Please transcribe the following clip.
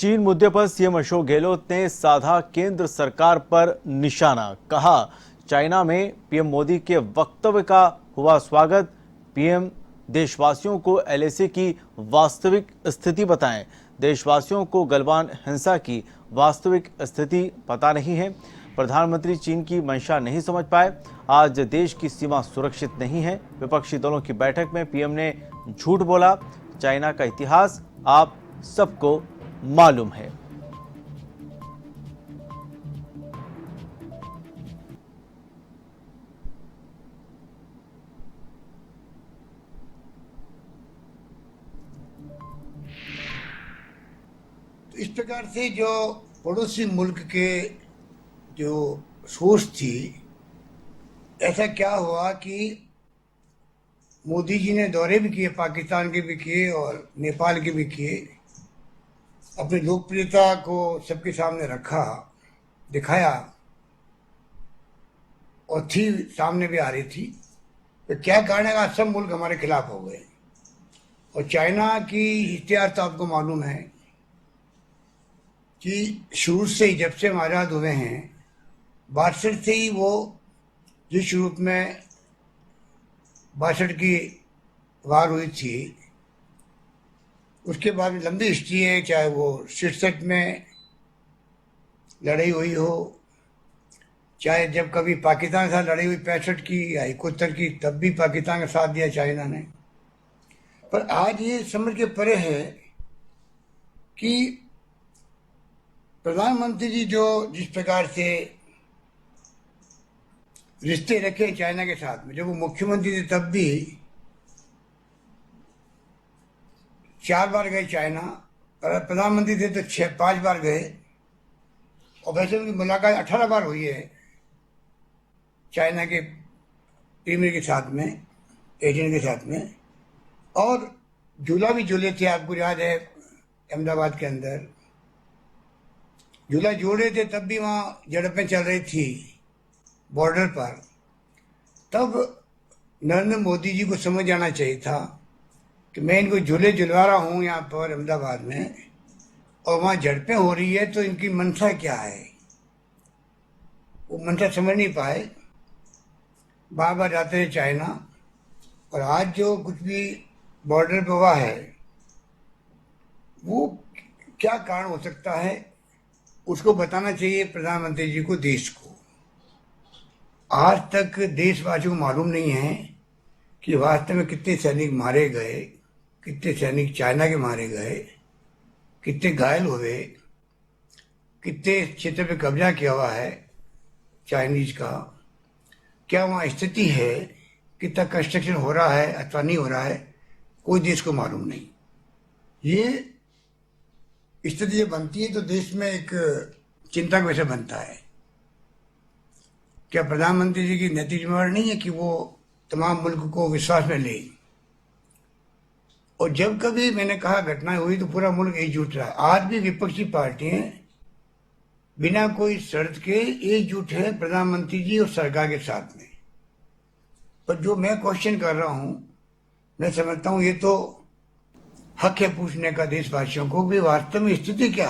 चीन मुद्दे पर सीएम अशोक गहलोत ने साधा केंद्र सरकार पर निशाना। कहा, चाइना में पीएम मोदी के वक्तव्य का हुआ स्वागत। पीएम देशवासियों को एलएसी की वास्तविक स्थिति बताएं। देशवासियों को गलवान हिंसा की वास्तविक स्थिति पता नहीं है। प्रधानमंत्री चीन की मंशा नहीं समझ पाए। आज देश की सीमा सुरक्षित नहीं है। विपक्षी दलों की बैठक में पीएम ने झूठ बोला। चाइना का इतिहास आप सबको मालूम है। तो इस प्रकार से जो पड़ोसी मुल्क के जो सोच थी, ऐसा क्या हुआ कि मोदी जी ने दौरे भी किए, पाकिस्तान के भी किए और नेपाल के भी किए। अपनी लोकप्रियता को सबके सामने रखा, दिखाया और थी सामने भी आ रही थी। तो क्या कारण है आज सब मुल्क हमारे खिलाफ हो गए। और चाइना की इतिहास तो आपको मालूम है कि शुरू से ही, जब से हम आज़ाद हुए हैं, 62 से ही वो जिस रूप में 62 की वार हुई थी, उसके बाद लंबी हिस्ट्री है। चाहे वो 67 में लड़ाई हुई हो, चाहे जब कभी पाकिस्तान के साथ लड़ाई हुई 65 की या 71 की, तब भी पाकिस्तान का साथ दिया चाइना ने। पर आज ये समझ के परे है कि प्रधानमंत्री जी जो जिस प्रकार से रिश्ते रखे चाइना के साथ में, जब वो मुख्यमंत्री थे तब भी 4 बार गए चाइना, और प्रधानमंत्री थे तो 5 बार गए। और वैसे उनकी मुलाकात 18 बार हुई है चाइना के प्रीमियर के साथ में, एजेंट के साथ में। और झूला भी झूले थे, आपको याद है, अहमदाबाद के अंदर झूला झूल रहे थे, तब भी वहाँ झड़पें चल रही थी बॉर्डर पर। तब नरेंद्र मोदी जी को समझ आना चाहिए था कि मैं इनको झूले झुलवा रहा हूँ यहाँ पर अहमदाबाद में, और वहाँ झड़पें हो रही है, तो इनकी मंशा क्या है। वो मंशा समझ नहीं पाए, बार बार जाते थे चाइना। और आज जो कुछ भी बॉर्डर पे हुआ है, वो क्या कारण हो सकता है, उसको बताना चाहिए प्रधानमंत्री जी को, देश को। आज तक देशवासियों को मालूम नहीं है कि वास्तव में कितने सैनिक मारे गए, कितने सैनिक चाइना के मारे गए, कितने घायल हुए, कितने क्षेत्र पे कब्जा किया हुआ है चाइनीज का, क्या वहाँ स्थिति है, कितना कंस्ट्रक्शन हो रहा है अथवा नहीं हो रहा है, कोई देश को मालूम नहीं। ये स्थिति जब बनती है तो देश में एक चिंता का विषय बनता है। क्या प्रधानमंत्री जी की नैतिक जिम्मेवारी नहीं है कि वो तमाम मुल्क को विश्वास में ले। और जब कभी मैंने कहा घटनाएं हुई तो पूरा मुल्क एकजुट रहा। आज भी विपक्षी पार्टियां बिना कोई शर्त के एकजुट है प्रधानमंत्री जी और सरकार के साथ में। पर जो मैं क्वेश्चन कर रहा हूं, मैं समझता हूं ये तो हक है पूछने का देशवासियों को भी वास्तव में स्थिति क्या है।